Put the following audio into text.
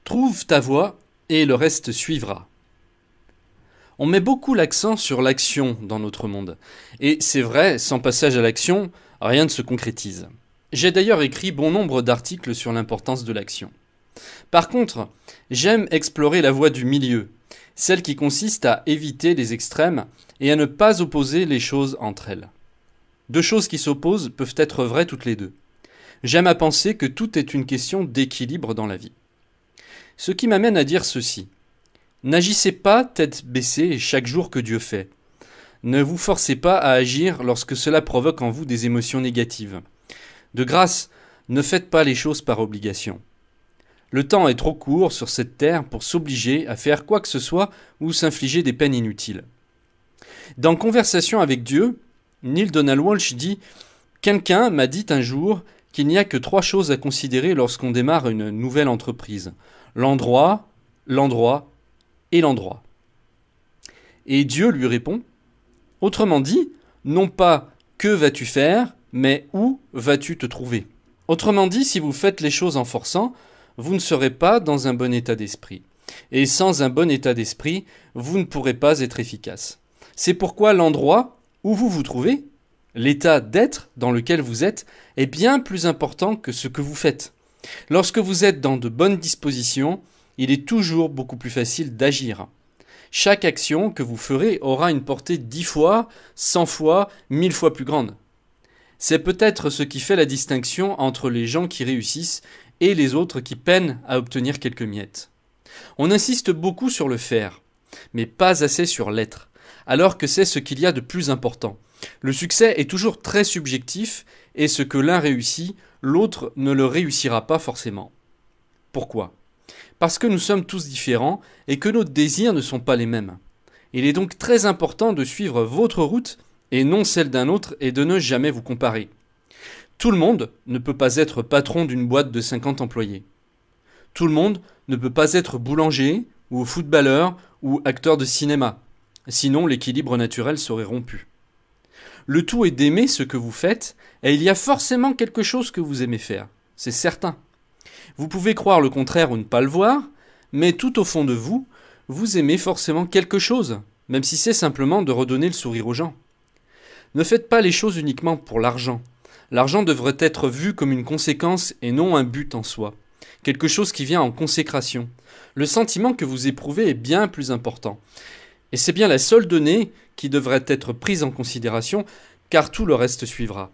Trouve ta voie et le reste suivra. On met beaucoup l'accent sur l'action dans notre monde. Et c'est vrai, sans passage à l'action, rien ne se concrétise. J'ai d'ailleurs écrit bon nombre d'articles sur l'importance de l'action. Par contre, j'aime explorer la voie du milieu, celle qui consiste à éviter les extrêmes et à ne pas opposer les choses entre elles. Deux choses qui s'opposent peuvent être vraies toutes les deux. J'aime à penser que tout est une question d'équilibre dans la vie. Ce qui m'amène à dire ceci. N'agissez pas tête baissée chaque jour que Dieu fait. Ne vous forcez pas à agir lorsque cela provoque en vous des émotions négatives. De grâce, ne faites pas les choses par obligation. Le temps est trop court sur cette terre pour s'obliger à faire quoi que ce soit ou s'infliger des peines inutiles. Dans Conversation avec Dieu, Neale Donald Walsch dit « Quelqu'un m'a dit un jour qu'il n'y a que 3 choses à considérer lorsqu'on démarre une nouvelle entreprise. L'endroit, l'endroit et l'endroit. » Et Dieu lui répond « Autrement dit, non pas que vas-tu faire, mais où vas-tu te trouver ?» Autrement dit, si vous faites les choses en forçant, vous ne serez pas dans un bon état d'esprit. Et sans un bon état d'esprit, vous ne pourrez pas être efficace. C'est pourquoi l'endroit où vous vous trouvez, l'état d'être dans lequel vous êtes, est bien plus important que ce que vous faites. Lorsque vous êtes dans de bonnes dispositions, il est toujours beaucoup plus facile d'agir. Chaque action que vous ferez aura une portée 10 fois, 100 fois, 1000 fois plus grande. C'est peut-être ce qui fait la distinction entre les gens qui réussissent et les autres qui peinent à obtenir quelques miettes. On insiste beaucoup sur le faire, mais pas assez sur l'être, alors que c'est ce qu'il y a de plus important. Le succès est toujours très subjectif et ce que l'un réussit, l'autre ne le réussira pas forcément. Pourquoi ? Parce que nous sommes tous différents et que nos désirs ne sont pas les mêmes. Il est donc très important de suivre votre route et non celle d'un autre et de ne jamais vous comparer. Tout le monde ne peut pas être patron d'une boîte de 50 employés. Tout le monde ne peut pas être boulanger ou footballeur ou acteur de cinéma. Sinon, l'équilibre naturel serait rompu. Le tout est d'aimer ce que vous faites et il y a forcément quelque chose que vous aimez faire. C'est certain. Vous pouvez croire le contraire ou ne pas le voir, mais tout au fond de vous, vous aimez forcément quelque chose, même si c'est simplement de redonner le sourire aux gens. Ne faites pas les choses uniquement pour l'argent. L'argent devrait être vu comme une conséquence et non un but en soi. Quelque chose qui vient en consécration. Le sentiment que vous éprouvez est bien plus important. Et c'est bien la seule donnée qui devrait être prise en considération, car tout le reste suivra.